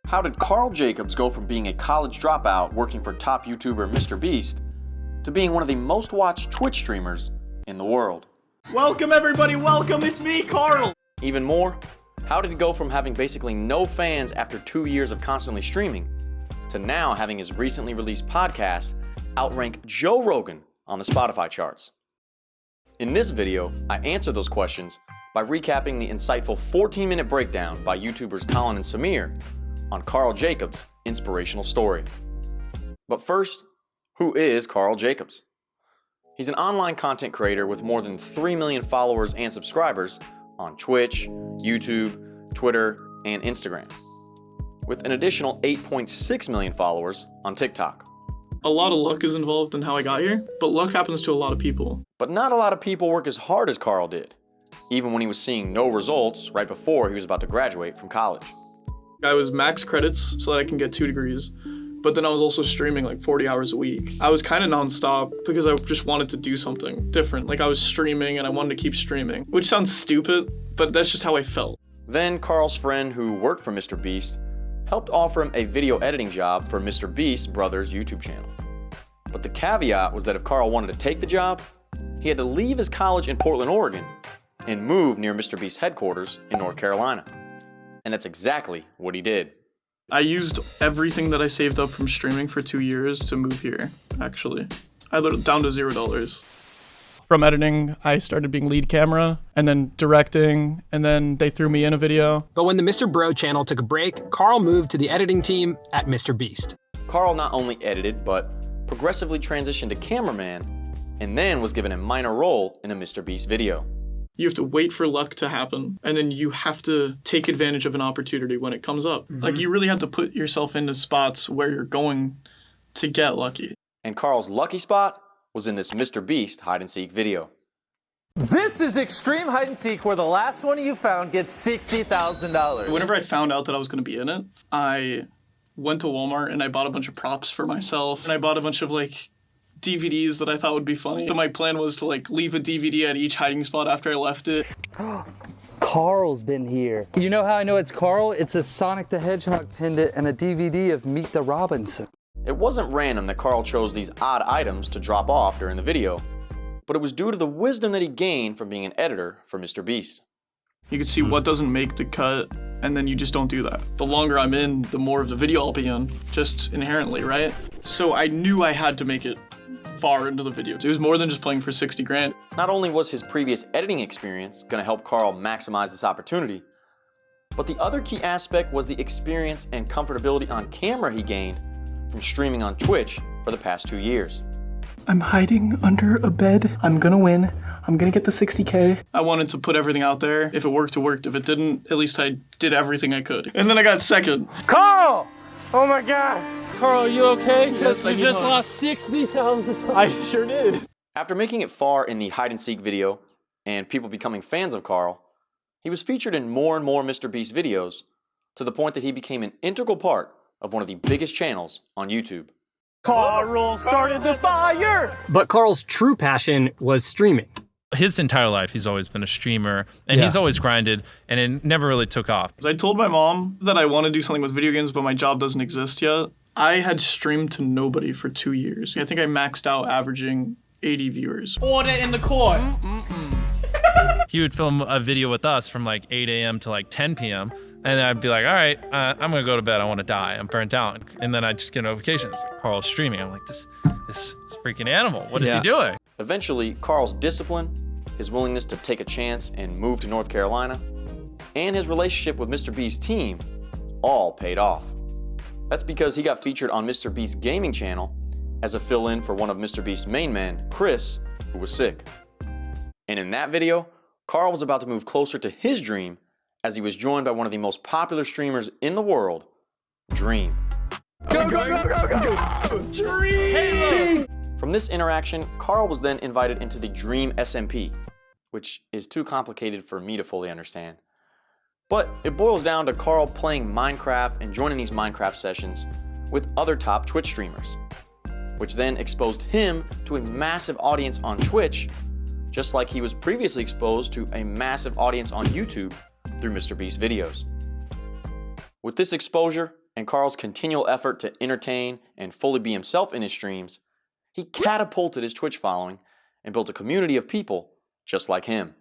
How did Karl Jacobs go from being a college dropout working for top YouTuber MrBeast to being one of the most watched Twitch streamers in the world? Welcome everybody, welcome, it's me, Karl! Even more, how did he go from having basically no fans after 2 years of constantly streaming to now having his recently released podcast outrank Joe Rogan on the Spotify charts? In this video, I answer those questions by recapping the insightful 14-minute breakdown by YouTubers Colin and Samir on Karl Jacobs' inspirational story. But first, who is Karl Jacobs? He's an online content creator with more than 3 million followers and subscribers on Twitch, YouTube, Twitter, and Instagram, with an additional 8.6 million followers on TikTok. A lot of luck is involved in how I got here, but luck happens to a lot of people. But not a lot of people work as hard as Karl did, even when he was seeing no results right before he was about to graduate from college. I was max credits so that I can get 2 degrees, but then I was also streaming like 40 hours a week. I was kind of nonstop because I just wanted to do something different. Like I was streaming and I wanted to keep streaming, which sounds stupid, but that's just how I felt. Then Karl's friend who worked for MrBeast helped offer him a video editing job for MrBeast's brother's YouTube channel. But the caveat was that if Karl wanted to take the job, he had to leave his college in Portland, Oregon, and move near MrBeast's headquarters in North Carolina. And that's exactly what he did. I used everything that I saved up from streaming for 2 years to move here, actually. I let it down to $0. From editing, I started being lead camera, and then directing, and then they threw me in a video. But when the Mr. Bro channel took a break, Karl moved to the editing team at MrBeast. Karl not only edited, but progressively transitioned to cameraman, and then was given a minor role in a MrBeast video. You have to wait for luck to happen, and then you have to take advantage of an opportunity when it comes up. Like, you really have to put yourself into spots where you're going to get lucky. And Karl's lucky spot was in this MrBeast hide-and-seek video. This is extreme hide-and-seek where the last one you found gets $60,000. Whenever I found out that I was going to be in it, I went to Walmart and I bought a bunch of props for myself, and I bought a bunch of, like, DVDs that I thought would be funny. So my plan was to like leave a DVD at each hiding spot after I left it. Karl's been here. You know how I know it's Karl? It's a Sonic the Hedgehog pendant and a DVD of Meet the Robinson. It wasn't random that Karl chose these odd items to drop off during the video, but it was due to the wisdom that he gained from being an editor for MrBeast. You can see what doesn't make the cut, and then you just don't do that. The longer I'm in, the more of the video I'll be in, just inherently, right? So I knew I had to make it far into the video. It was more than just playing for 60 grand. Not only was his previous editing experience going to help Karl maximize this opportunity, but the other key aspect was the experience and comfortability on camera he gained from streaming on Twitch for the past 2 years. I'm hiding under a bed. I'm gonna win. I'm gonna get the 60K. I wanted to put everything out there. If it worked, it worked. If it didn't, at least I did everything I could. And then I got second. Karl! Oh my God! Karl, are you okay? Yes, you just lost 60,000. I sure did. After making it far in the hide-and-seek video and people becoming fans of Karl, he was featured in more and more MrBeast videos to the point that he became an integral part of one of the biggest channels on YouTube. Karl started the fire! But Karl's true passion was streaming. His entire life, he's always been a streamer, and he's always grinded, and it never really took off. I told my mom that I want to do something with video games, but my job doesn't exist yet. I had streamed to nobody for 2 years. I think I maxed out averaging 80 viewers. Order in the court. He would film a video with us from like 8 a.m. to like 10 p.m., and then I'd be like, all right, I'm gonna go to bed, I wanna die, I'm burnt out. And then I'd just get notifications, like, Karl's streaming. I'm like, this freaking animal, what is he doing? Eventually, Karl's discipline, his willingness to take a chance and move to North Carolina, and his relationship with MrBeast's team all paid off. That's because he got featured on MrBeast's gaming channel as a fill-in for one of MrBeast's main men, Chris, who was sick. And in that video, Karl was about to move closer to his dream as he was joined by one of the most popular streamers in the world, Dream. Go, go, go, go, go! Dream! From this interaction, Karl was then invited into the Dream SMP, which is too complicated for me to fully understand. But it boils down to Karl playing Minecraft and joining these Minecraft sessions with other top Twitch streamers, which then exposed him to a massive audience on Twitch, just like he was previously exposed to a massive audience on YouTube through MrBeast videos. With this exposure and Karl's continual effort to entertain and fully be himself in his streams, he catapulted his Twitch following and built a community of people just like him.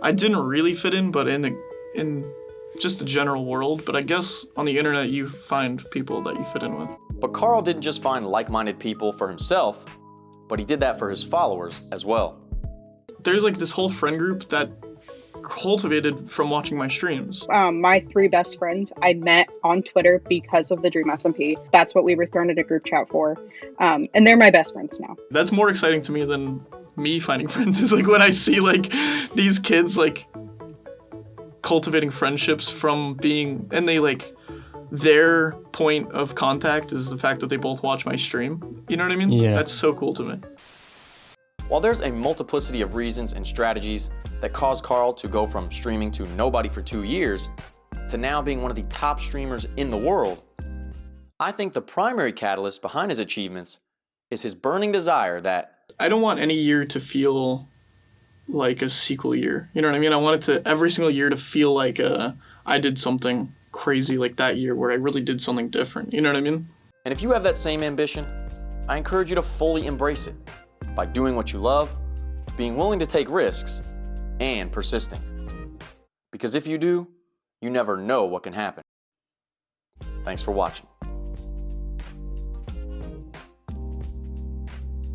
I didn't really fit in, but in just the general world, but I guess on the internet you find people that you fit in with. But Karl didn't just find like-minded people for himself, but he did that for his followers as well. There's like this whole friend group that cultivated from watching my streams. My 3 best friends I met on Twitter because of the Dream SMP. That's what we were thrown in a group chat for. And they're my best friends now. That's more exciting to me than me finding friends, is like when I see like these kids like cultivating friendships from being, and they like, their point of contact is the fact that they both watch my stream. You know what I mean? Yeah. That's so cool to me. While there's a multiplicity of reasons and strategies that caused Karl to go from streaming to nobody for 2 years to now being one of the top streamers in the world, I think the primary catalyst behind his achievements is his burning desire that I don't want any year to feel like a sequel year. You know what I mean? I want it to, every single year, to feel like I did something crazy like that year where I really did something different. You know what I mean? And if you have that same ambition, I encourage you to fully embrace it by doing what you love, being willing to take risks, and persisting. Because if you do, you never know what can happen. Thanks for watching.